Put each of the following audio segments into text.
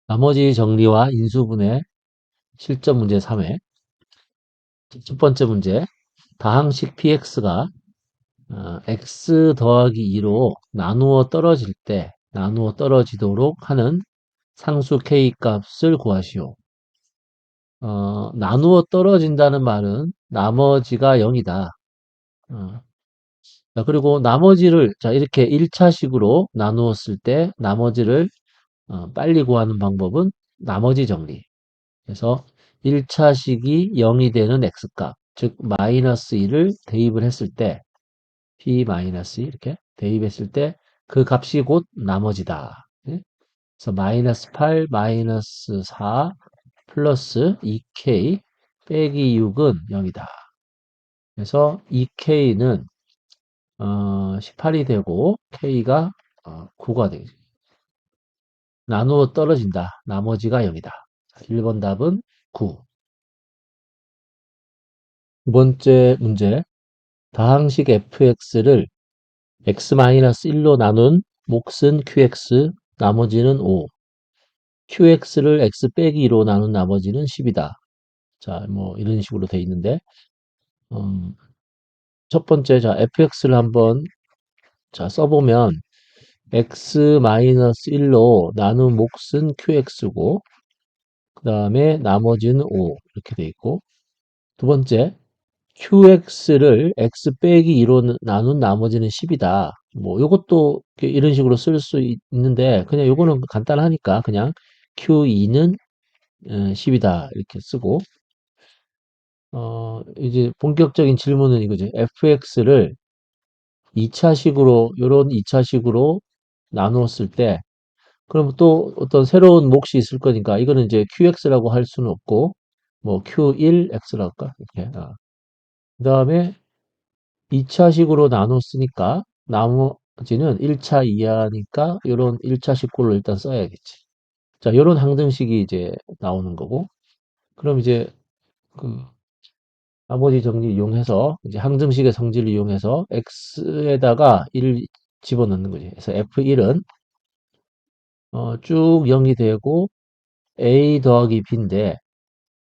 나머지 정리와 인수분해 실전 문제 3회. 첫 번째 문제. 다항식 px가 x 더하기 2로 나누어 떨어지도록 하는 상수 k 값을 구하시오. 나누어 떨어진다는 말은 나머지가 0이다. 자, 그리고 나머지를 자 이렇게 1차식으로 나누었을 때 나머지를 빨리 구하는 방법은 나머지 정리. 그래서 1차식이 0이 되는 x값, 즉 마이너스 2를 대입을 했을 때 p-2 이렇게 대입했을 때 그 값이 곧 나머지다. 예? 그래서 마이너스 8, 마이너스 4 플러스 2k 빼기 6은 0이다. 그래서 2k는 18이 되고 k가 9가 되겠죠. 나누어 떨어진다. 나머지가 0이다. 1번 답은 9. 두 번째 문제. 다항식 fx를 x-1로 나눈 몫은 qx, 나머지는 5. qx를 x 빼기 2로 나눈 나머지는 10이다. 자, 뭐 이런 식으로 돼 있는데 첫 번째 자 fx를 한번 자 써보면 x-1로 나눈 몫은 qx고 그 다음에 나머지는 5 이렇게 돼 있고 두 번째 qx를 x 빼기 2로 나눈 나머지는 10이다. 뭐 요것도 이런 식으로 쓸 수 있는데 그냥 요거는 간단하니까 그냥 q2는 10이다 이렇게 쓰고 이제 본격적인 질문은 이거지. fx를 2차식으로 요런 2차식으로 나누었을 때 그럼 또 어떤 새로운 몫이 있을 거니까 이거는 이제 qx라고 할 수는 없고 뭐 q1x라고 할까? 이렇게. 그 다음에 2차식으로 나눴으니까 나머지는 1차 이하니까 이런 1차식 꼴로 일단 써야겠지. 자, 이런 항등식이 이제 나오는 거고 그럼 이제 그 나머지 정리 이용해서 이제 항등식의 성질을 이용해서 x에다가 1 집어넣는 거지. 그래서 f1은 쭉 0이 되고 a 더하기 b인데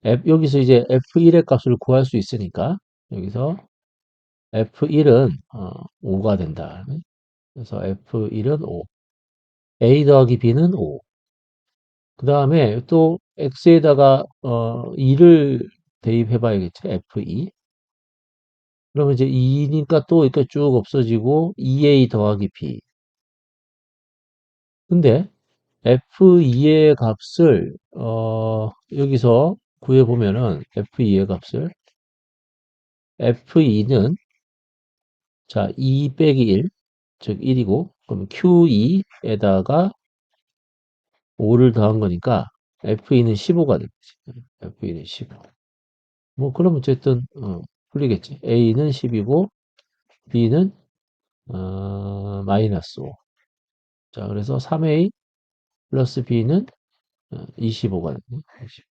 여기서 이제 f1의 값을 구할 수 있으니까 여기서 f1은 5가 된다. 그래서 f1은 5. a 더하기 b는 5. 그 다음에 또 x에다가 2를 대입해 봐야겠죠. f2. 그러면 이제 2니까 또 이렇게 쭉 없어지고 2a 더하기 b. 근데 f2의 값을 여기서 구해 보면은 f2의 값을 f2는 자, 2 빼기 1, 즉 1이고 그럼 q2에다가 5를 더한 거니까 f2는 15가 되겠지. f2는 15. 뭐 그럼 어쨌든 풀리겠지. a는 10이고 b는 마이너스 5. 자, 그래서 3a 플러스 b는 25가 되네. 20.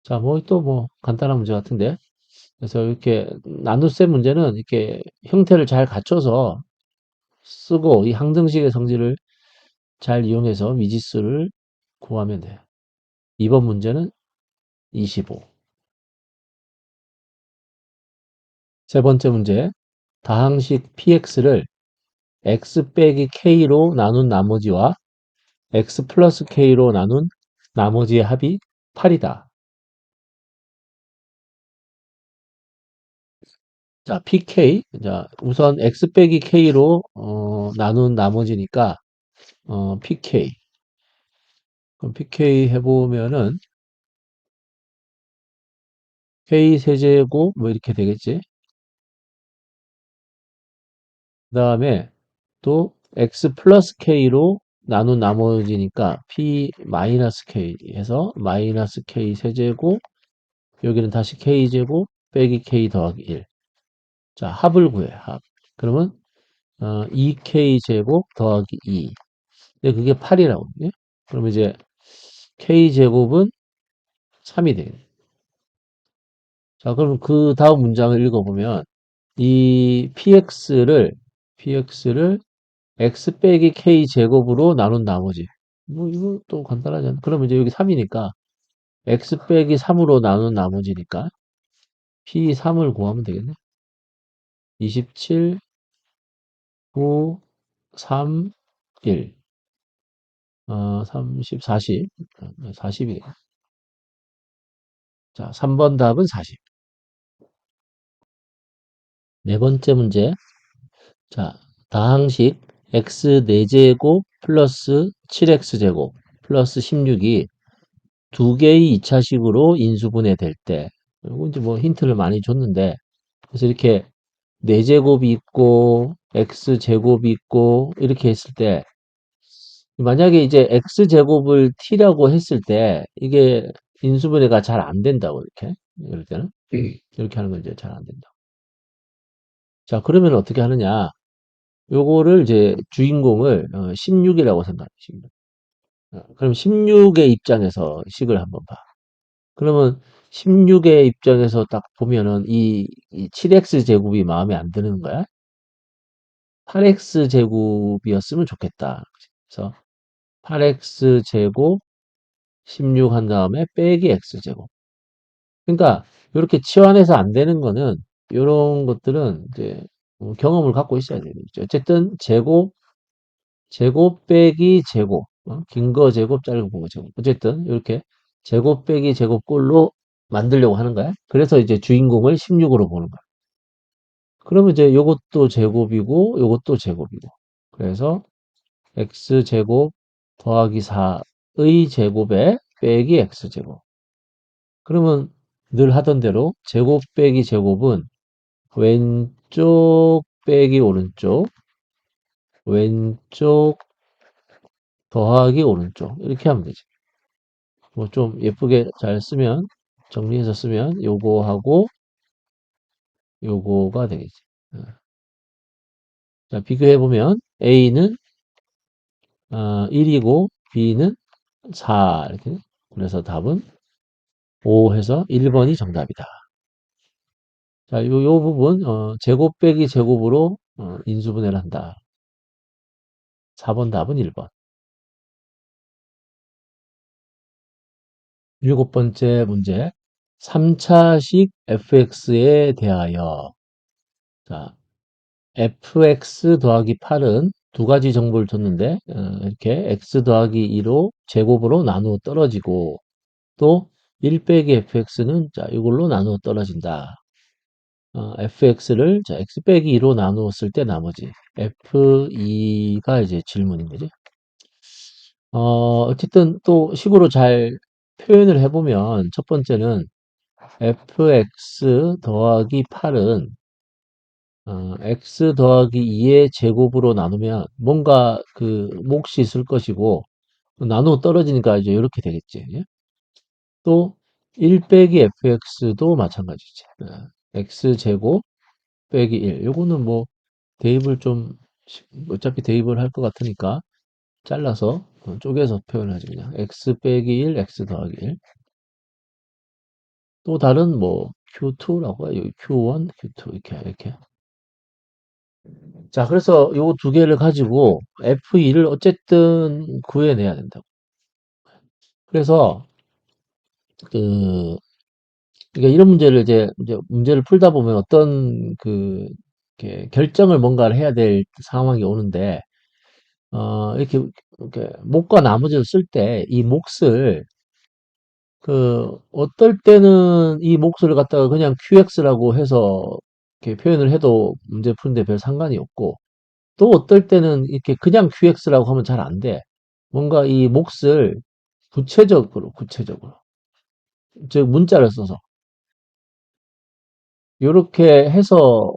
자, 뭐 또 뭐 간단한 문제 같은데. 그래서 이렇게 나눗셈 문제는 이렇게 형태를 잘 갖춰서 쓰고 이 항등식의 성질을 잘 이용해서 미지수를 구하면 돼요. 이번 문제는 25. 세 번째 문제. 다항식 px를 x 빼기 k로 나눈 나머지와 x 플러스 k로 나눈 나머지의 합이 8이다. 자, pk. 자, 우선 x 빼기 k로 나눈 나머지니까 pk. 그럼 pk 해보면은 k 세제곱 뭐 이렇게 되겠지. 그 다음에 또 x 플러스 k로 나눈 나머지니까 p 마이너스 k 해서 마이너스 k 세제곱 여기는 다시 k 제곱 빼기 k 더하기 1. 자, 합을 구해. 합. 그러면 2k 제곱 더하기 2. 근데 그게 8이라고. 예? 그러면 이제 k 제곱은 3이 되겠네. 자, 그럼 그 다음 문장을 읽어보면 이 px를 x 빼기 k 제곱으로 나눈 나머지. 뭐, 이거 또 간단하지 않나? 그러면 이제 여기 3이니까, x 빼기 3으로 나눈 나머지니까, p 3을 구하면 되겠네. 27, 9, 3, 1. 30, 40. 40이에요. 자, 3번 답은 40. 네 번째 문제. 자, 다항식 x 4제곱 플러스 7x제곱 플러스 16이 두 개의 2차식으로 인수분해 될 때, 이거 이제 뭐 힌트를 많이 줬는데, 그래서 이렇게 4제곱이 있고, x제곱이 있고, 이렇게 했을 때, 만약에 이제 x제곱을 t라고 했을 때, 이게 인수분해가 잘 안 된다고, 이렇게. 이럴 때는. 이렇게 하는 건 이제 잘 안 된다. 자, 그러면 어떻게 하느냐. 요거를 이제 주인공을 16이라고 생각해. 16. 그럼 16의 입장에서 식을 한번 봐. 그러면 16의 입장에서 딱 보면은 이 7x 제곱이 마음에 안 드는 거야. 8x 제곱이었으면 좋겠다. 그래서 8x 제곱 16 한 다음에 빼기 x 제곱. 그러니까 이렇게 치환해서 안 되는 거는 이런 것들은 이제 경험을 갖고 있어야 되겠죠. 어쨌든 제곱 빼기 제곱, 긴 거 제곱, 짧은 거 제곱. 어쨌든 이렇게 제곱 빼기 제곱꼴로 만들려고 하는 거야. 그래서 이제 주인공을 16으로 보는 거야. 그러면 이제 요것도 제곱이고 요것도 제곱이고. 그래서 x제곱 더하기 4의 제곱에 빼기 x제곱. 그러면 늘 하던 대로 제곱 빼기 제곱은 왼쪽 빼기 오른쪽, 왼쪽 더하기 오른쪽. 이렇게 하면 되지. 뭐 좀 예쁘게 잘 쓰면, 정리해서 쓰면 요거하고 요거가 되겠지. 어. 자, 비교해보면 A는 1이고 B는 4 이렇게. 그래서 답은 5 해서 1번이 정답이다. 자, 요 부분 제곱 빼기 제곱으로 인수분해를 한다. 4번 답은 1번. 일곱 번째 문제. 3차식 fx에 대하여 자, fx 더하기 8은 두 가지 정보를 줬는데 이렇게 x 더하기 2로 제곱으로 나누어 떨어지고 또 1 빼기 fx는 자 이걸로 나누어 떨어진다. fx를 자 x 빼기 2로 나누었을 때 나머지 f2가 이제 질문인 거지. 어쨌든 또 식으로 잘 표현을 해보면 첫 번째는 fx 더하기 8은 x 더하기 2의 제곱으로 나누면 뭔가 그 몫이 있을 것이고 나누어 떨어지니까 이제 이렇게 되겠지. 예? 또 1 빼기 fx도 마찬가지지. x 제곱 빼기 1. 요거는 뭐 대입을 좀 어차피 대입을 할 것 같으니까 잘라서 쪼개서 표현하지 그냥 x 빼기 1, x 더하기 1. 또 다른 뭐 Q2라고 해요. Q1, Q2 이렇게. 자, 그래서 요 두 개를 가지고 F2를 어쨌든 구해내야 된다고. 그래서 그 그러니까 이런 문제를 이제 문제를 풀다 보면 어떤 그 이렇게 결정을 뭔가를 해야 될 상황이 오는데 이렇게 몫과 나머지를 쓸 때 이 몫을 그 어떨 때는 이 몫을 갖다가 그냥 QX라고 해서 이렇게 표현을 해도 문제 푸는데 별 상관이 없고 또 어떨 때는 이렇게 그냥 QX라고 하면 잘 안 돼. 뭔가 이 몫을 구체적으로 즉 문자를 써서 이렇게 해서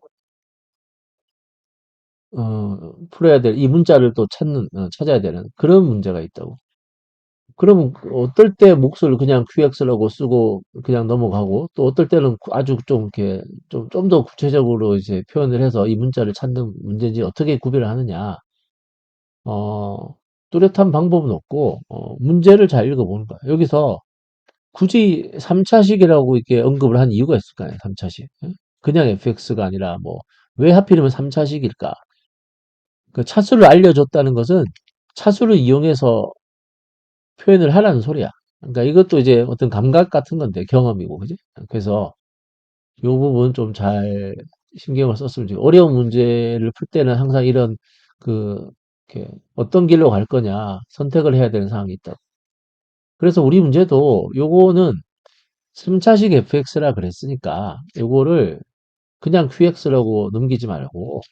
풀어야 될 이 문자를 또 찾아야 되는 그런 문제가 있다고. 그러면 어떨 때 몫을 그냥 QX라고 쓰고 그냥 넘어가고 또 어떨 때는 아주 좀 이렇게 좀 더 구체적으로 이제 표현을 해서 이 문자를 찾는 문제인지 어떻게 구별을 하느냐. 어, 뚜렷한 방법은 없고 문제를 잘 읽어보는 거야. 여기서 굳이 3차식이라고 이렇게 언급을 한 이유가 있을까요? 3차식. 그냥 fx가 아니라 뭐 왜 하필이면 3차식일까? 그 차수를 알려줬다는 것은 차수를 이용해서 표현을 하라는 소리야. 그러니까 이것도 이제 어떤 감각 같은 건데 경험이고, 그지? 그래서 요 부분 좀 잘 신경을 썼으면 좋겠고, 어려운 문제를 풀 때는 항상 이런 그 이렇게 어떤 길로 갈 거냐 선택을 해야 되는 상황이 있다. 그래서 우리 문제도 요거는 3차식 fx라 그랬으니까 요거를 그냥 qx라고 넘기지 말고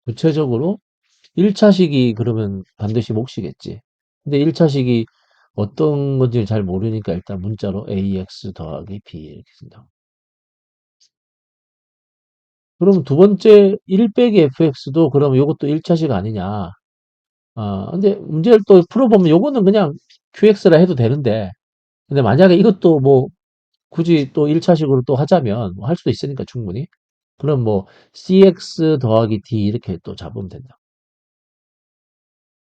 구체적으로 1차식이 그러면 반드시 몫이겠지. 근데 1차식이 어떤 건지 잘 모르니까 일단 문자로 ax 더하기 b 이렇게 쓴다. 그럼 두 번째 1 빼기 fx도 그럼 요것도 1차식 아니냐. 근데 문제를 또 풀어보면 요거는 그냥 qx라 해도 되는데, 근데 만약에 이것도 뭐 굳이 또 1차식으로 또 하자면 뭐할 수도 있으니까 충분히. 그럼 뭐 cx 더하기 d 이렇게 또 잡으면 된다.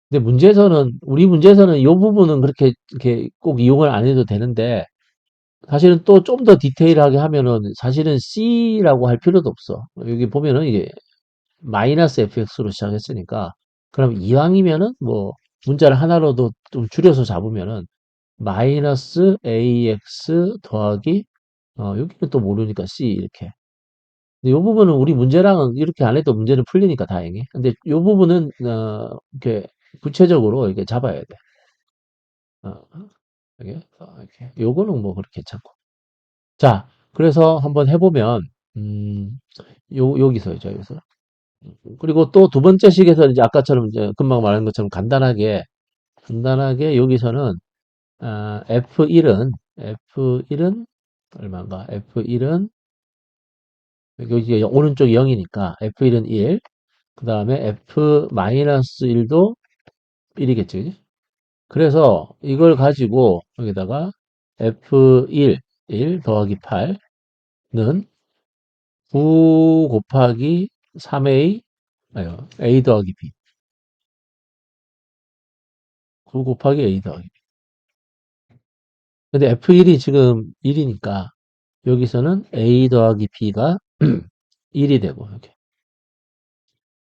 근데 문제에서는 우리 문제에서는 이 부분은 그렇게 이렇게 꼭 이용을 안 해도 되는데, 사실은 또 좀 더 디테일하게 하면은 사실은 c라고 할 필요도 없어. 여기 보면은 이게 마이너스 fx로 시작했으니까, 그럼 이왕이면은 뭐 문자를 하나로도 좀 줄여서 잡으면은 마이너스 ax 더하기 여기는 또 모르니까 c 이렇게. 근데 요 부분은 우리 문제랑은 이렇게 안 해도 문제는 풀리니까 다행히. 근데 요 부분은 이렇게 구체적으로 이렇게 잡아야 돼. 어, 이렇게. 요거는 뭐 그렇게 괜찮고. 자, 그래서 한번 해보면 여기서. 그리고 또 두 번째 식에서 이제 아까처럼 이제 금방 말한 것처럼 간단하게 여기서는 F1은 얼마인가? F1은 여기 오른쪽 0이니까 F1은 1. 그 다음에 F-1도 1이겠지, 그지? 그래서 이걸 가지고 여기다가 F1, 1 더하기 8는 9 곱하기 3A, 아유, A 더하기 B. 9 곱하기 A 더하기 B. 근데 F1이 지금 1이니까 여기서는 A 더하기 B가 1이 되고, 이렇게.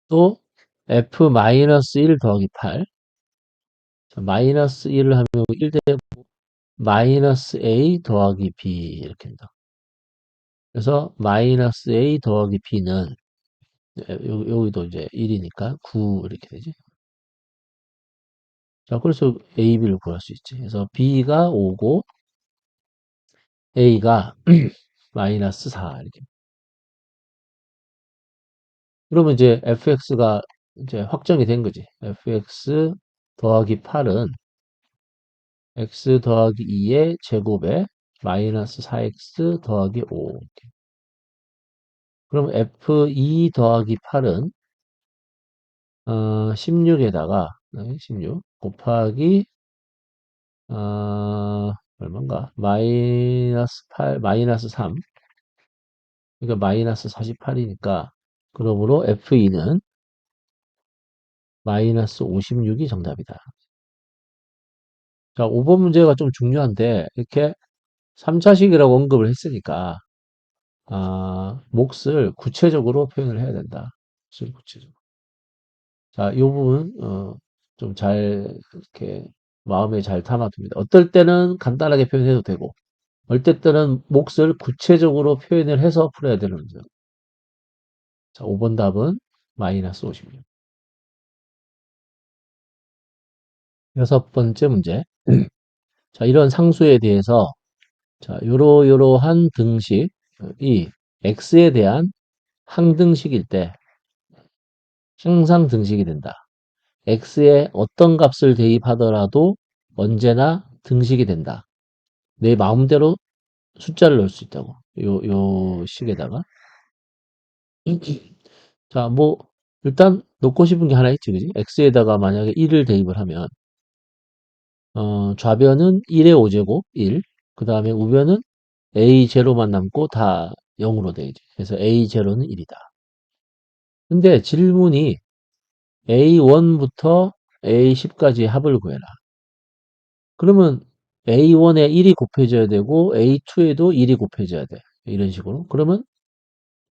또 F-1 더하기 8. 마이너스 1을 하면 1 되고, 마이너스 A 더하기 B 이렇게 된다. 그래서 마이너스 A 더하기 B는 여기도 이제 1이니까 9 이렇게 되지. 자, 그래서 A, B를 구할 수 있지. 그래서 B가 5고 A가 마이너스 4 이렇게. 그러면 이제 fx가 이제 확정이 된 거지. fx 더하기 8은 x 더하기 2의 제곱에 마이너스 4x 더하기 5. 그럼 f2 더하기 8은 16에다가 16 곱하기 얼마인가? 마이너스 8, 마이너스 3. 그러니까 마이너스 48이니까 그러므로 F2는 마이너스 56이 정답이다. 자, 5번 문제가 좀 중요한데 이렇게 3차식이라고 언급을 했으니까 몫을 구체적으로 표현을 해야 된다. 몫을 구체적으로. 자, 이 부분 좀 잘 이렇게 마음에 잘 담아둡니다. 어떨 때는 간단하게 표현해도 되고 어떨 때는 몫을 구체적으로 표현을 해서 풀어야 되는 문제. 자, 5번 답은 마이너스 56. 여섯 번째 문제. 자, 이런 상수에 대해서 자, 요러한 등식이 x에 대한 항등식일 때 항상 등식이 된다. x에 어떤 값을 대입하더라도 언제나 등식이 된다. 내 마음대로 숫자를 넣을 수 있다고. 요 식에다가. 자, 뭐 일단 넣고 싶은 게 하나 있지, 그지? x에다가 만약에 1을 대입을 하면 좌변은 1의 5제곱 1. 그 다음에 우변은 a0만 남고 다 0으로 되지. 그래서 a0는 1이다. 근데 질문이 A1부터 A10까지 합을 구해라. 그러면 A1에 1이 곱해져야 되고 A2에도 1이 곱해져야 돼. 이런 식으로. 그러면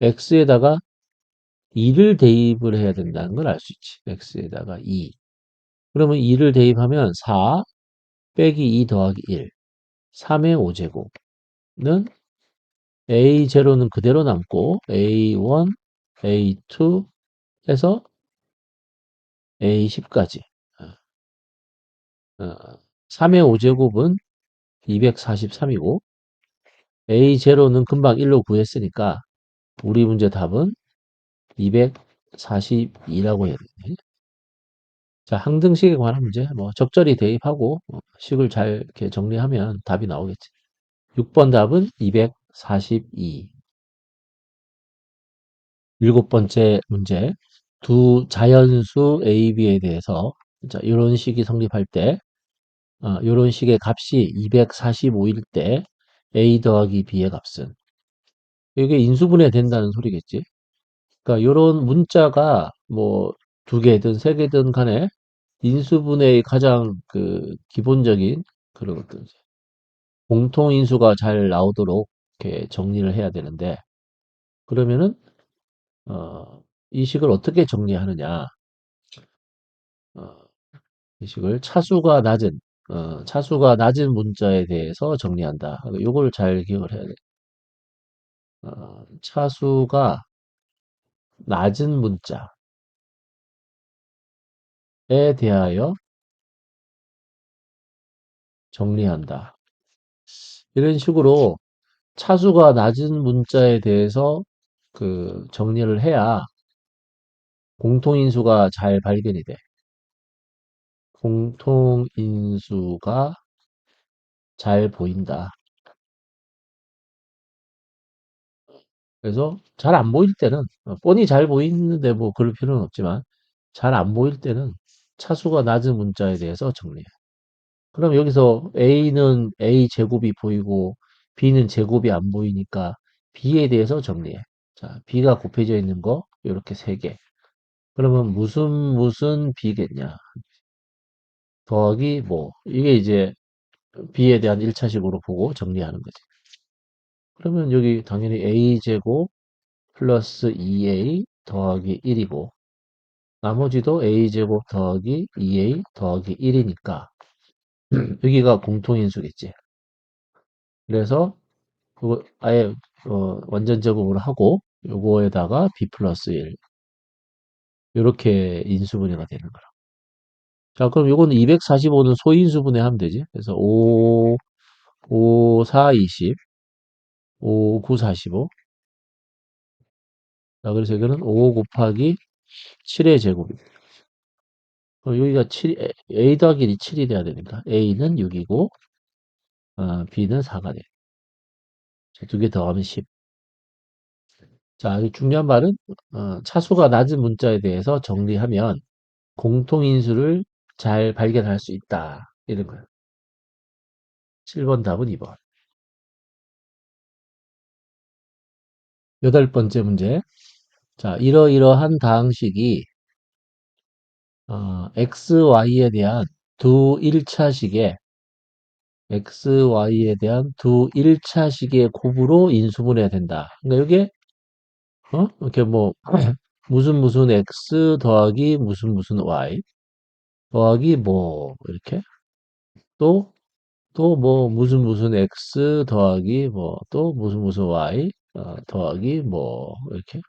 X에다가 2를 대입을 해야 된다는 걸 알 수 있지. X에다가 2. 그러면 2를 대입하면 4, 빼기 2 더하기 1. 3의 5제곱은 A0는 그대로 남고 A1, A2 해서 A10까지. 3의 5제곱은 243이고 A0는 금방 1로 구했으니까 우리 문제 답은 242라고 해야 되네. 자, 항등식에 관한 문제 뭐 적절히 대입하고 식을 잘 이렇게 정리하면 답이 나오겠지. 6번 답은 242. 일곱 번째 문제. 두 자연수 A, B에 대해서 자, 이런 식이 성립할 때 이런 식의 값이 245일 때 A 더하기 B의 값은 이게 인수분해 된다는 소리겠지. 그러니까 이런 문자가 뭐 두 개든 세 개든 간에 인수분해의 가장 그 기본적인 그런 것들 공통인수가 잘 나오도록 이렇게 정리를 해야 되는데 그러면은 이 식을 어떻게 정리하느냐? 어, 이 식을 차수가 낮은 문자에 대해서 정리한다. 요걸 잘 기억을 해야 돼. 차수가 낮은 문자에 대하여 정리한다. 이런 식으로 차수가 낮은 문자에 대해서 그 정리를 해야 공통인수가 잘 발견이 돼. 공통인수가 잘 보인다. 그래서 잘 안 보일 때는 뻔히 잘 보이는데 뭐 그럴 필요는 없지만 잘 안 보일 때는 차수가 낮은 문자에 대해서 정리해. 그럼 여기서 A는 A 제곱이 보이고 B는 제곱이 안 보이니까 B에 대해서 정리해. 자, B가 곱해져 있는 거 이렇게 세 개. 그러면 무슨 B겠냐? 더하기 뭐 이게 이제 B에 대한 1차식으로 보고 정리하는 거지. 그러면 여기 당연히 A제곱 플러스 2A 더하기 1이고 나머지도 A제곱 더하기 2A 더하기 1이니까 여기가 공통인수겠지. 그래서 그거 아예 완전 제곱으로 하고 요거에다가 B 플러스 1 이렇게 인수분해가 되는 거라. 자, 그럼 요거는 245는 소인수분해 하면 되지. 그래서 5, 4, 20, 5, 9, 45. 자, 그래서 이거는 5 곱하기 7의 제곱이. 여기가 7, A 더하기 1이 7이 돼야 되니까 A는 6이고 B는 4가 돼. 두 개 더하면 10. 자, 중요한 말은 차수가 낮은 문자에 대해서 정리하면 공통인수를 잘 발견할 수 있다. 이런 거예요. 7번 답은 2번. 여덟 번째 문제. 자, 이러이러한 다항식이 XY에 대한 두 1차식의 XY에 대한 두 1차식의 곱으로 인수분해야 된다. 그러니까 이게 이렇게 뭐 무슨 X 더하기 무슨 Y 더하기 뭐 이렇게 또 뭐 무슨 X 더하기 뭐 또 무슨 Y 더하기 뭐 이렇게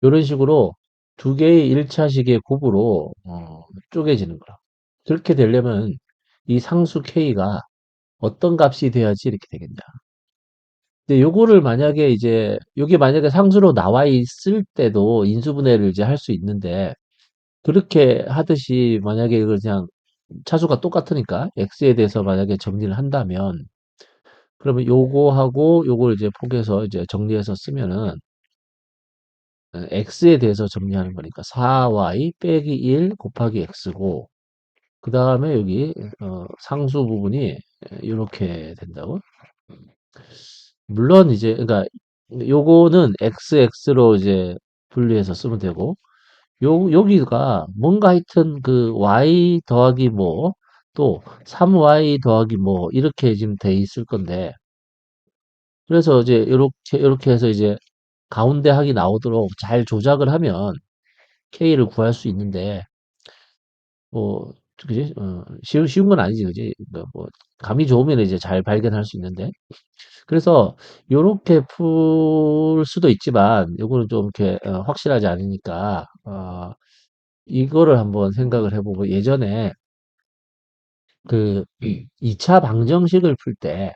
이런 식으로 두 개의 1차식의 곱으로 쪼개지는 거라. 그렇게 되려면 이 상수 K가 어떤 값이 돼야지 이렇게 되겠냐. 근데 요거를 만약에 이제 요게 만약에 상수로 나와 있을 때도 인수분해를 이제 할 수 있는데 그렇게 하듯이 만약에 이걸 그냥 차수가 똑같으니까 x에 대해서 만약에 정리를 한다면 그러면 요거하고 요걸 이제 포개서 이제 정리해서 쓰면은 x에 대해서 정리하는 거니까 4y 빼기 1 곱하기 x고 그 다음에 여기 상수 부분이 이렇게 된다고. 물론 이제 그러니까 요거는 xx로 이제 분리해서 쓰면 되고 여기가 뭔가 하여튼 그 y 더하기 뭐 또 3y 더하기 뭐 이렇게 지금 돼 있을 건데 그래서 이제 이렇게 해서 이제 가운데 항이 나오도록 잘 조작을 하면 k를 구할 수 있는데 뭐 그지? 쉬운 건 아니지, 그지? 감이 좋으면 이제 잘 발견할 수 있는데. 그래서, 요렇게 풀 수도 있지만, 요거는 좀 이렇게, 확실하지 않으니까, 이거를 한번 생각을 해보고, 예전에, 그, 2차 방정식을 풀 때,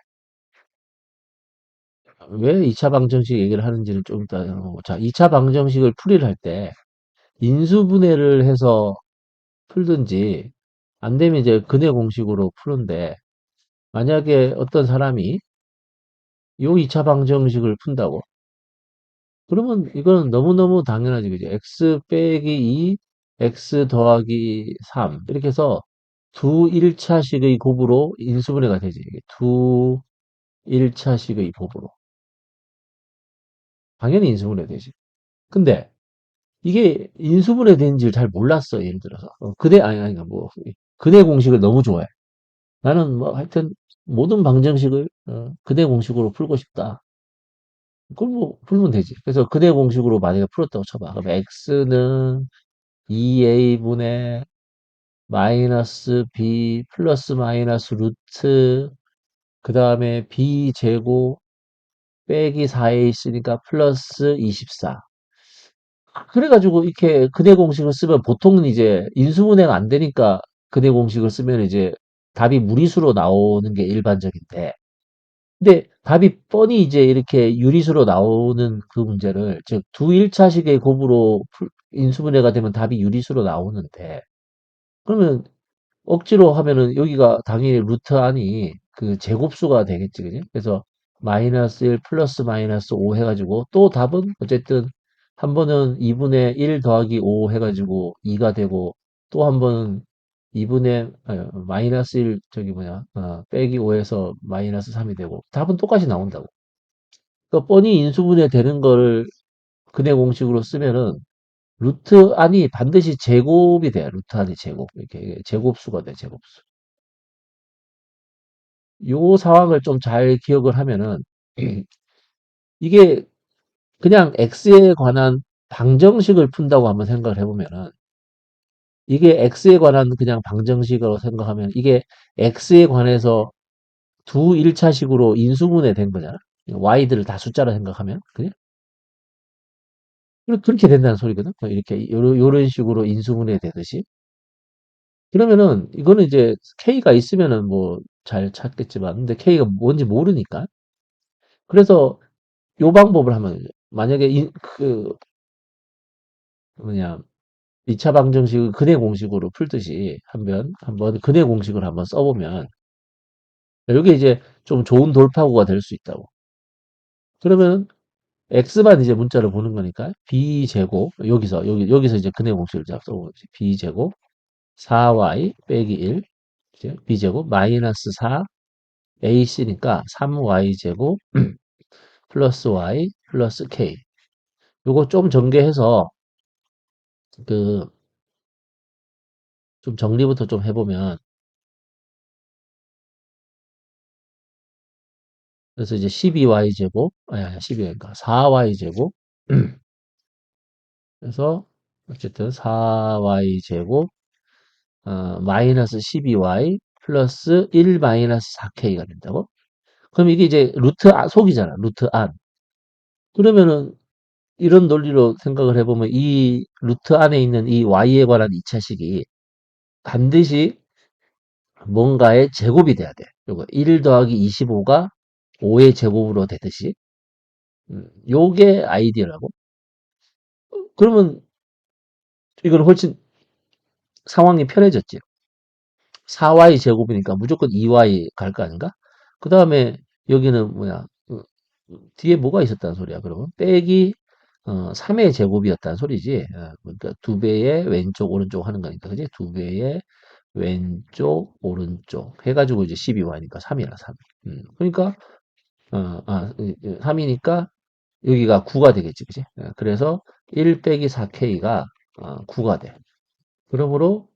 왜 2차 방정식 얘기를 하는지를 좀 이따, 자, 2차 방정식을 풀이를 할 때, 인수분해를 해서 풀든지, 안 되면 이제 근해 공식으로 푸는데, 만약에 어떤 사람이 요 2차 방정식을 푼다고, 그러면 이거는 너무너무 당연하지, 그죠? x 빼기 2, x 더하기 3. 이렇게 해서 두 1차식의 곱으로 인수분해가 되지. 이게 두 1차식의 곱으로. 당연히 인수분해 되지. 근데 이게 인수분해 된지를 잘 몰랐어, 예를 들어서. 아니, 뭐, 근해 공식을 너무 좋아해. 나는 뭐, 하여튼, 모든 방정식을, 근해 공식으로 풀고 싶다. 그럼 뭐, 풀면 되지. 그래서 근해 공식으로 만약에 풀었다고 쳐봐. 그럼 x는 2a분의 마이너스 b 플러스 마이너스 루트, 그 다음에 b 제곱 빼기 4a 있으니까 플러스 24. 그래가지고 이렇게 근해 공식을 쓰면 보통은 이제 인수분해가 안 되니까 근해 공식을 쓰면 이제 답이 무리수로 나오는 게 일반적인데, 근데 답이 뻔히 이제 이렇게 유리수로 나오는 그 문제를, 즉 두 1차식의 곱으로 인수분해가 되면 답이 유리수로 나오는데, 그러면 억지로 하면은 여기가 당연히 루트 안이 그 제곱수가 되겠지, 그지? 그래서 마이너스 1 플러스 마이너스 5 해가지고 또 답은 어쨌든 한 번은 2분의 1 더하기 5 해가지고 2가 되고, 또 한 번은 2분의 마이너스 1 저기 뭐냐 빼기 5에서 마이너스 3이 되고 답은 똑같이 나온다고. 그러니까 뻔히 인수분해 되는 거를 근해 공식으로 쓰면은 루트 안이 반드시 제곱이 돼요. 루트 안이 제곱. 이렇게 제곱수가 돼, 제곱수. 요 상황을 좀 잘 기억을 하면은 이게 그냥 x에 관한 방정식을 푼다고 한번 생각을 해보면은, 이게 x에 관한 그냥 방정식으로 생각하면 이게 x에 관해서 두 1차식으로 인수분해 된 거잖아. y들을 다 숫자로 생각하면. 그냥 그렇게 된다는 소리거든. 이렇게 요런 식으로 인수분해 되듯이. 그러면은 이거는 이제 k가 있으면은 뭐 잘 찾겠지만, 근데 k가 뭔지 모르니까. 그래서 요 방법을 하면, 만약에 그 뭐냐 2차 방정식을 근해 공식으로 풀듯이 한번 근해 공식을 한번 써보면, 이게 이제 좀 좋은 돌파구가 될 수 있다고. 그러면 x만 이제 문자를 보는 거니까 b제곱, 여기서 이제 근해 공식을 써보지. b제곱 4y 빼기 1, 이제 b제곱 마이너스 4 ac니까 3y제곱 플러스 y 플러스 k. 요거 좀 전개해서 그 좀 정리부터 좀 해보면, 그래서 이제 12y 제곱, 아니 12y니까 4y 제곱, 그래서 어쨌든 4y 제곱 마이너스 12y 플러스 1 마이너스 4k가 된다고? 그럼 이게 이제 루트 속이잖아. 루트 안. 그러면은 이런 논리로 생각을 해보면 이 루트 안에 있는 이 y에 관한 2차식이 반드시 뭔가의 제곱이 돼야 돼. 요거 1 더하기 25가 5의 제곱으로 되듯이. 요게 아이디어라고. 그러면 이건 훨씬 상황이 편해졌지. 4y 제곱이니까 무조건 2y 갈 거 아닌가? 그 다음에 여기는 뭐야? 뒤에 뭐가 있었다는 소리야, 그러면? 빼기 3의 제곱이었다는 소리지. 그러니까 두 배의 왼쪽, 오른쪽 하는 거니까, 그지? 두 배의 왼쪽, 오른쪽 해가지고 이제 12y니까 3이라, 3. 그러니까, 3이니까 여기가 9가 되겠지, 그지? 그래서 1 빼기 4k가 9가 돼. 그러므로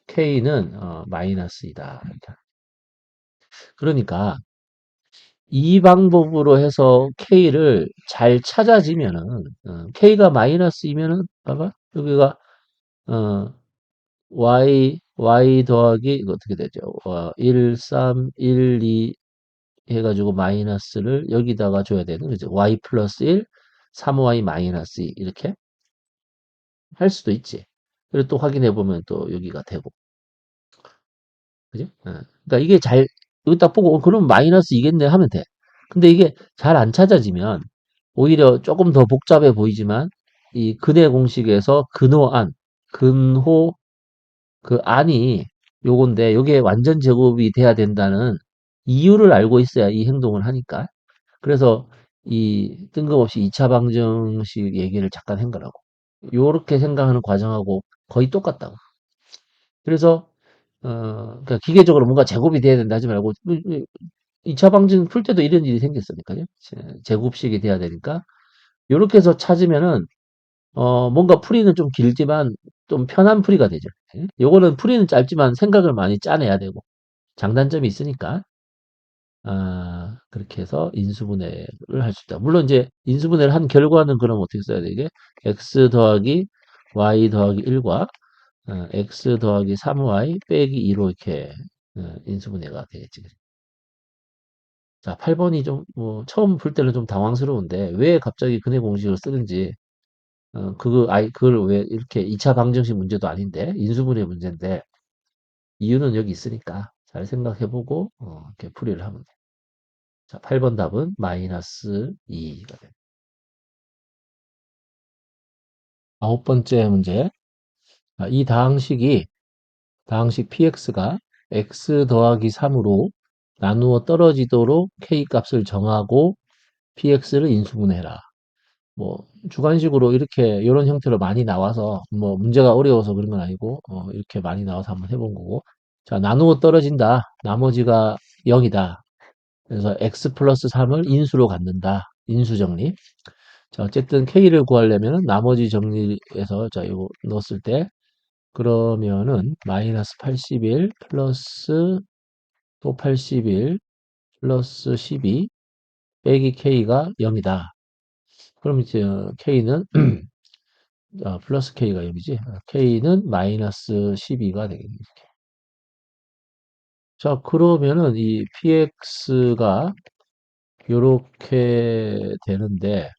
k는 마이너스이다. 그러니까 이 방법으로 해서 k를 잘 찾아지면은, k가 마이너스이면은 봐봐, 여기가 어, y y 더하기 이거 어떻게 되죠? 1, 3, 1, 2 해가지고 마이너스를 여기다가 줘야 되는 거죠. y 플러스 1, 3y 마이너스 2 이렇게 할 수도 있지. 그리고 또 확인해 보면 또 여기가 되고, 그죠? 그러니까 이게 잘 이거 딱 보고 그럼 마이너스 2겠네 하면 돼. 근데 이게 잘 안 찾아지면 오히려 조금 더 복잡해 보이지만 이 근해 공식에서 근호안, 근호 그 안이 요건데 요게 완전 제곱이 돼야 된다는 이유를 알고 있어야 이 행동을 하니까. 그래서 이 뜬금없이 2차 방정식 얘기를 잠깐 한 거라고. 요렇게 생각하는 과정하고 거의 똑같다고. 그래서 그러니까 기계적으로 뭔가 제곱이 돼야 된다 하지 말고 2차 방정 풀 때도 이런 일이 생겼으니까요. 제곱식이 돼야 되니까 요렇게 해서 찾으면은 뭔가 풀이는 좀 길지만 좀 편한 풀이가 되죠. 예? 요거는 풀이는 짧지만 생각을 많이 짜내야 되고 장단점이 있으니까 그렇게 해서 인수분해를 할 수 있다. 물론 이제 인수분해를 한 결과는 그럼 어떻게 써야 돼? 이게 x 더하기 y 더하기 1과 x 더하기 3y 빼기 2로 이렇게 인수분해가 되겠지. 자, 8번이 좀 뭐 처음 풀 때는 좀 당황스러운데 왜 갑자기 근해 공식을 쓰는지 그걸 왜 이렇게 2차 방정식 문제도 아닌데 인수분해 문제인데 이유는 여기 있으니까 잘 생각해보고 이렇게 풀이를 하면 돼. 자, 8번 답은 마이너스 2가 돼. 아홉 번째 문제. 이 다항식 px가 x 더하기 3으로 나누어 떨어지도록 k 값을 정하고 px를 인수분해해라. 뭐 주관식으로 이렇게 이런 형태로 많이 나와서 뭐 문제가 어려워서 그런 건 아니고 이렇게 많이 나와서 한번 해본 거고. 자, 나누어 떨어진다. 나머지가 0이다. 그래서 x 플러스 3을 인수로 갖는다. 인수 정리. 자, 어쨌든 k를 구하려면 나머지 정리해서 자, 이거 넣었을 때 그러면은 마이너스 81 플러스 또 81 플러스 12 빼기 k가 0이다. 그럼 이제 k는 플러스 k가 0이지. k는 마이너스 12가 되겠네. 자, 그러면은 이 px가 요렇게 되는데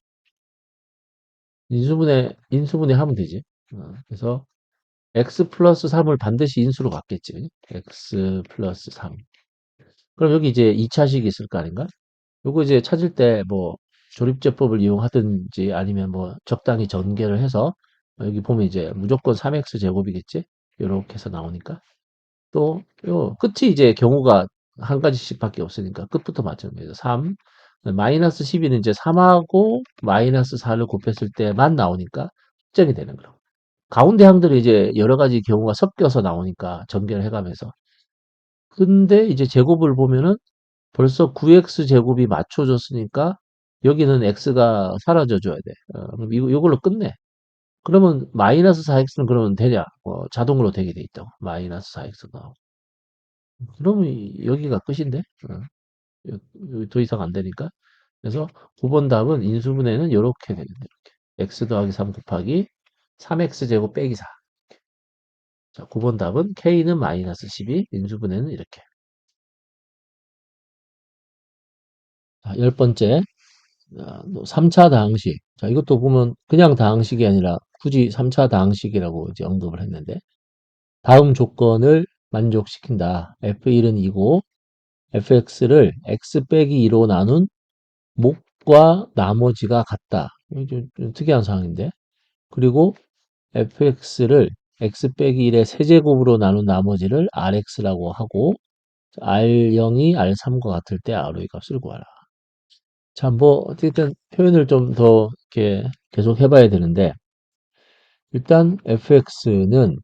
인수분해 하면 되지. 그래서 x 플러스 3을 반드시 인수로 갖겠지. x 플러스 3. 그럼 여기 이제 2차식이 있을 거 아닌가? 요거 이제 찾을 때 뭐 조립제법을 이용하든지 아니면 뭐 적당히 전개를 해서 여기 보면 이제 무조건 3x 제곱이겠지? 요렇게 해서 나오니까. 또 요 끝이 이제 경우가 한 가지씩밖에 없으니까 끝부터 맞추는 거예요. 3 마이너스 12는 이제 3하고 마이너스 4를 곱했을 때만 나오니까 확정이 되는 거라고. 가운데 항들이 이제 여러 가지 경우가 섞여서 나오니까 전개를 해가면서. 근데 이제 제곱을 보면은 벌써 9x 제곱이 맞춰졌으니까 여기는 x가 사라져 줘야 돼. 그럼 이걸로 끝내. 그러면 마이너스 4x는 그러면 되냐? 자동으로 되게 돼 있다고. 마이너스 4x가. 그러면 여기가 끝인데? 여기 더 이상 안 되니까. 그래서 9번 답은 인수분해는 이렇게 되겠네. 이렇게. x 더하기 3 곱하기 3x 제곱 빼기 4. 자, 9번 답은 k는 마이너스 12, 인수분해는 이렇게. 자, 열 번째, 3차 다항식. 자, 이것도 보면 그냥 다항식이 아니라 굳이 3차 다항식이라고 이제 언급을 했는데, 다음 조건을 만족시킨다. f1은 2고, fx를 x 빼기 2로 나눈 목과 나머지가 같다. 이거 좀 특이한 상황인데. 그리고 fx를 x 빼기 1의 세제곱으로 나눈 나머지를 rx라고 하고, R0이 R3과 같을 때 RO의 값을 구하라. 자, 뭐, 어쨌든 표현을 좀 더 이렇게 계속 해봐야 되는데, 일단 fx는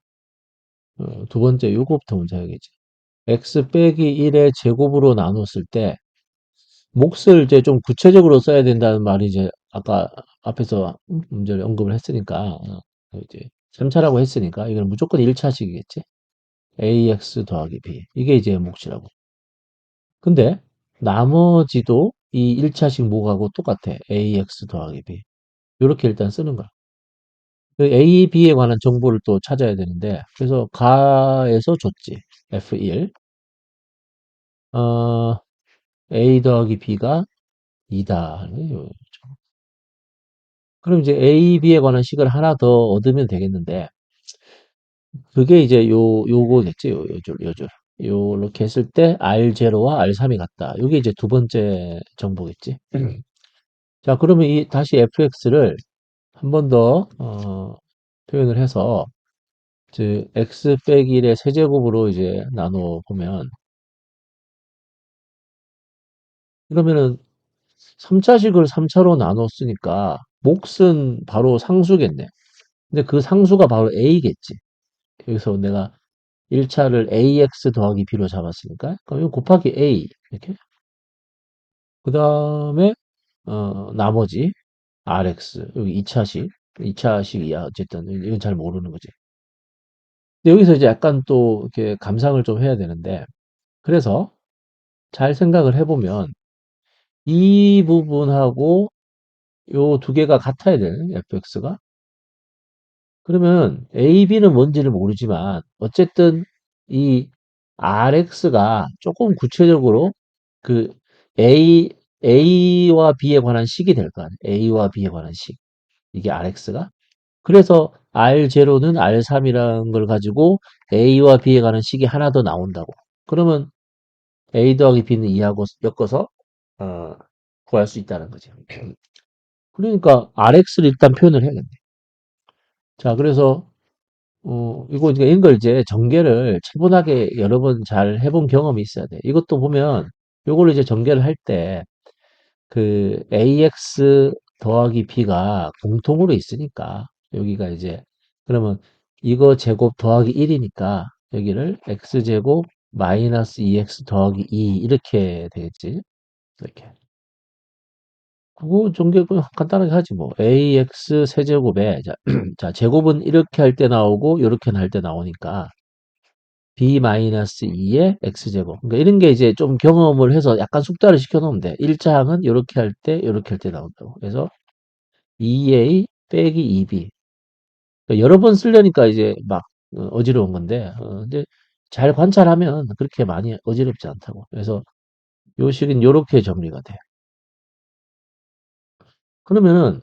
두 번째 요거부터 먼저 해야겠지. x 빼기 1의 제곱으로 나눴을 때, 몫을 이제 좀 구체적으로 써야 된다는 말이 이제 아까 앞에서 문제를 언급을 했으니까, 이제 3차라고 했으니까, 이건 무조건 1차식이겠지. ax 더하기 b. 이게 이제 몫이라고. 근데 나머지도 이 1차식 목하고 똑같아. ax 더하기 b. 이렇게 일단 쓰는 거야. 그 A, B에 관한 정보를 또 찾아야 되는데, 그래서 가에서 줬지. F1. A 더하기 B가 2다. 그럼 이제 A, B에 관한 식을 하나 더 얻으면 되겠는데, 그게 이제 요거겠지, 요 줄. 요렇게 했을 때 R0와 R3이 같다. 요게 이제 두 번째 정보겠지. 자, 그러면 다시 fx를 한 번 더, 표현을 해서, 즉, x 빼기 1의 세제곱으로 이제 나눠 보면, 그러면은 3차식을 3차로 나눴으니까, 몫은 바로 상수겠네. 근데 그 상수가 바로 a겠지. 여기서 내가 1차를 ax 더하기 b로 잡았으니까, 그럼 이거 곱하기 a. 이렇게. 그 다음에, 나머지, rx. 여기 2차식이야. 어쨌든, 이건 잘 모르는 거지. 근데 여기서 이제 약간 또 이렇게 감상을 좀 해야 되는데, 그래서 잘 생각을 해보면, 이 부분하고 요 두 개가 같아야 되는 fx가. 그러면 a, b는 뭔지를 모르지만, 어쨌든 이 rx가 조금 구체적으로 그 a와 b에 관한 식이 될 거 아니에요. a와 b에 관한 식. 이게 rx가. 그래서 R0는 R3이라는 걸 가지고 A와 B에 관한 식이 하나 더 나온다고. 그러면 A 더하기 B는 2하고 엮어서 어, 구할 수 있다는 거죠. 그러니까 RX를 일단 표현을 해야겠네. 자, 그래서 이거 이런 걸 이제 전개를 차분하게 여러 번 잘 해본 경험이 있어야 돼. 이것도 보면 요거를 이제 전개를 할 때 그 AX 더하기 B가 공통으로 있으니까 여기가 이제 그러면 이거 제곱 더하기 1이니까 여기를 X제곱 마이너스 2X 더하기 2 이렇게 되겠지. 이렇게. 그거 전개 그냥 간단하게 하지 뭐. AX 세제곱에 자, 자 제곱은 이렇게 할 때 나오고 이렇게 할 때 나오니까 b 마이너스 2의 x제곱. 그러니까 이런 게 이제 좀 경험을 해서 약간 숙달을 시켜놓으면 돼. 1차항은 이렇게 할 때, 이렇게 할 때 나온다고. 그래서 2a 빼기 2b. 그러니까 여러 번 쓰려니까 이제 막 어지러운 건데, 근데 잘 관찰하면 그렇게 많이 어지럽지 않다고. 그래서 요 식은 요렇게 정리가 돼. 그러면은,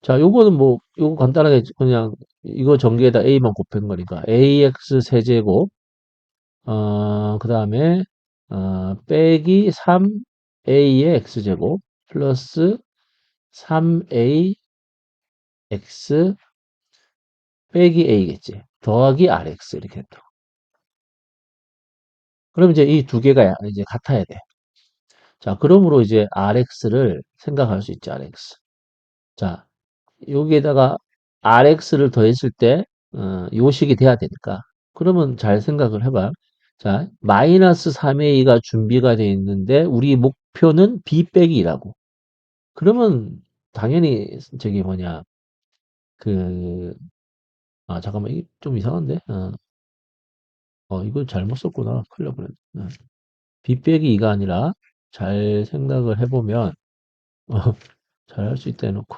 자, 요거는 뭐, 요거 간단하게 그냥 이거 전개에다 a만 곱한 거니까 ax 세제곱 그 다음에, 빼기 3a의 x제곱, 플러스 3ax 빼기 a겠지. 더하기 rx, 이렇게 했다. 그럼 이제 이 두 개가 이제 같아야 돼. 자, 그러므로 이제 rx를 생각할 수 있지, rx. 자, 여기에다가 rx를 더했을 때, 요식이 돼야 되니까. 그러면 잘 생각을 해봐. 자, 마이너스 3a가 준비가 되어 있는데, 우리 목표는 b 빼기 2라고. 그러면 당연히 저기 뭐냐 그 잠깐만 이게 좀 이상한데 이거 잘못 썼구나 큰일 날 뻔했네 b 빼기 2가 아니라 잘 생각을 해보면 어, 잘 할 수 있다 해놓고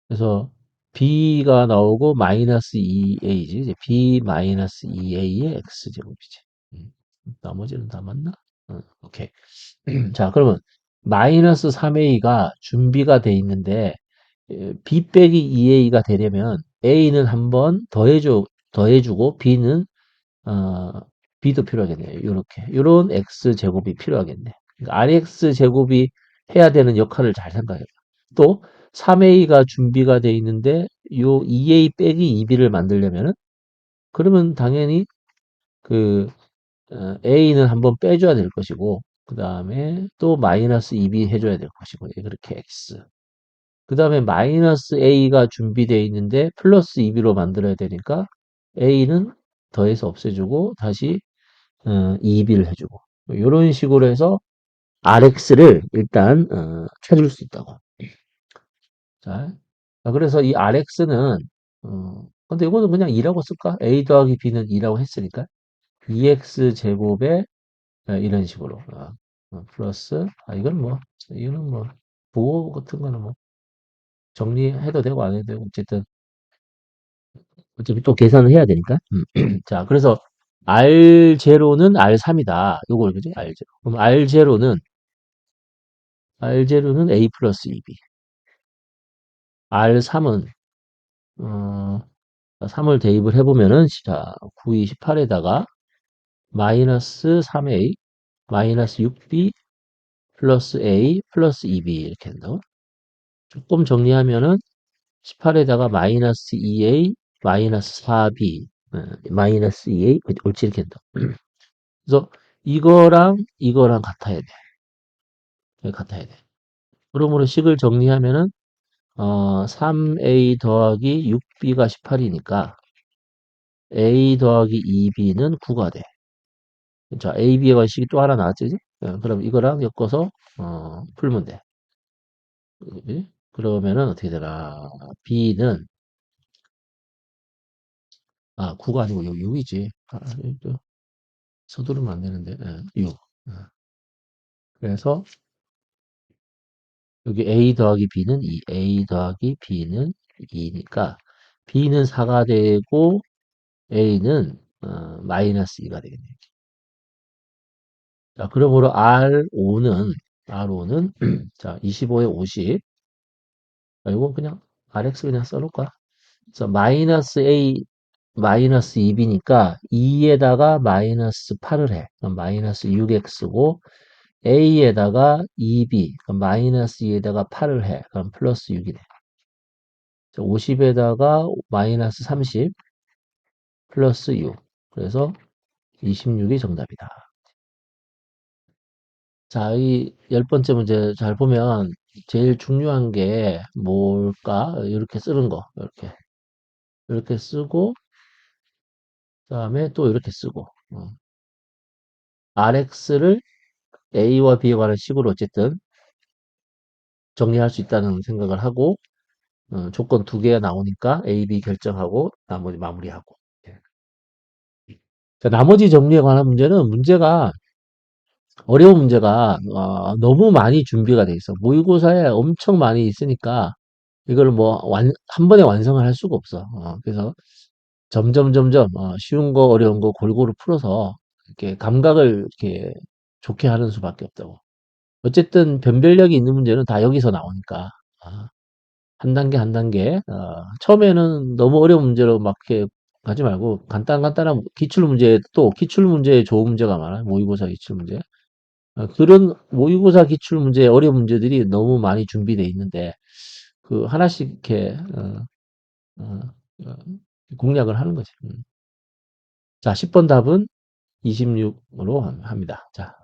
그래서 b가 나오고 마이너스 2a지 이제 b 마이너스 2a의 x제곱이지 나머지는 다 맞나? 오케이 자 그러면 마이너스 3a가 준비가 돼 있는데 B 빼기 2A가 되려면 A는 한번 더해주고 B는, 어, B도 필요하겠네요. 요렇게. 요런 X제곱이 필요하겠네. 그러니까 RX제곱이 해야 되는 역할을 잘 생각해봐. 또, 3A가 준비가 돼 있는데, 요 2A 빼기 2B를 만들려면은, 그러면 당연히 그, A는 한번 빼줘야 될 것이고, 그 다음에 또 마이너스 2B 해줘야 될 것이고, 그렇게 X. 그 다음에 마이너스 a가 준비되어 있는데 플러스 2b로 만들어야 되니까 a는 더해서 없애주고 다시 2b를 해주고 이런 식으로 해서 rx를 일단 찾을 수 있다고. 자, 그래서 이 rx는 근데 이거는 그냥 2라고 쓸까? a 더하기 b는 2라고 했으니까 2x 제곱에 이런 식으로 플러스 이거는 뭐 부호 같은 거는 뭐 정리해도 되고 안 해도 되고 어쨌든 어차피 또 계산을 해야 되니까. 자, 그래서 R0는 R3이다. 요걸, 그지? R0. 그럼 R0는 A 플러스 2B. R3은, 3을 대입을 해보면은, 자, 9, 28에다가 마이너스 3A, 마이너스 6B, 플러스 A, 플러스 2B 이렇게 된다. 조금 정리하면은 18에다가 마이너스 2A, 마이너스 4B, 마이너스 2A, 옳지 이렇게 된다. 그래서 이거랑 같아야 돼. 같아야 돼. 그러므로 식을 정리하면은 3A 더하기 6B가 18이니까 A 더하기 2B는 9가 돼. 자, A, B의 관식이 또 하나 나왔지, 그지? 그럼 이거랑 엮어서 풀면 돼. 그지? 그러면은 어떻게 되나? B는 9가 아니고 6이지. 서두르면 안 되는데. 6. 그래서 여기 A 더하기 B는 2, A 더하기 B는 2니까 B는 4가 되고 A는 마이너스 2가 되겠네. 자, 그러므로 R5는 자, 25에 50. 이건 그냥 RX 그냥 써놓을까? 그래서 마이너스 A 마이너스 2B니까 2에다가 마이너스 8을 해. 그럼 마이너스 6X고 A에다가 2B 그럼 마이너스 2에다가 8을 해. 그럼 플러스 6이네. 50에다가 마이너스 30 플러스 6. 그래서 26이 정답이다. 자, 이 10번째 문제 잘 보면 제일 중요한 게 뭘까? 이렇게 쓰는 거. 이렇게. 이렇게 쓰고, 그 다음에 또 이렇게 쓰고. RX를 A와 B에 관한 식으로 어쨌든 정리할 수 있다는 생각을 하고, 조건 두 개가 나오니까 A, B 결정하고, 나머지 마무리하고. 예. 자, 나머지 정리에 관한 문제는 문제가 어려운 문제가 너무 많이 준비가 돼 있어. 모의고사에 엄청 많이 있으니까 이걸 뭐 한 번에 완성을 할 수가 없어. 그래서 점점 쉬운 거 어려운 거 골고루 풀어서 이렇게 감각을 이렇게 좋게 하는 수밖에 없다고. 어쨌든 변별력이 있는 문제는 다 여기서 나오니까 한 단계 한 단계 처음에는 너무 어려운 문제로 막 이렇게 가지 말고 간단한 기출 문제 또 기출 문제에 좋은 문제가 많아요. 모의고사 기출 문제. 그런 모의고사 기출 문제, 어려운 문제들이 너무 많이 준비되어 있는데, 그 하나씩 이렇게, 어, 어, 공략을 하는 거지. 자, 10번 답은 26으로 합니다. 자,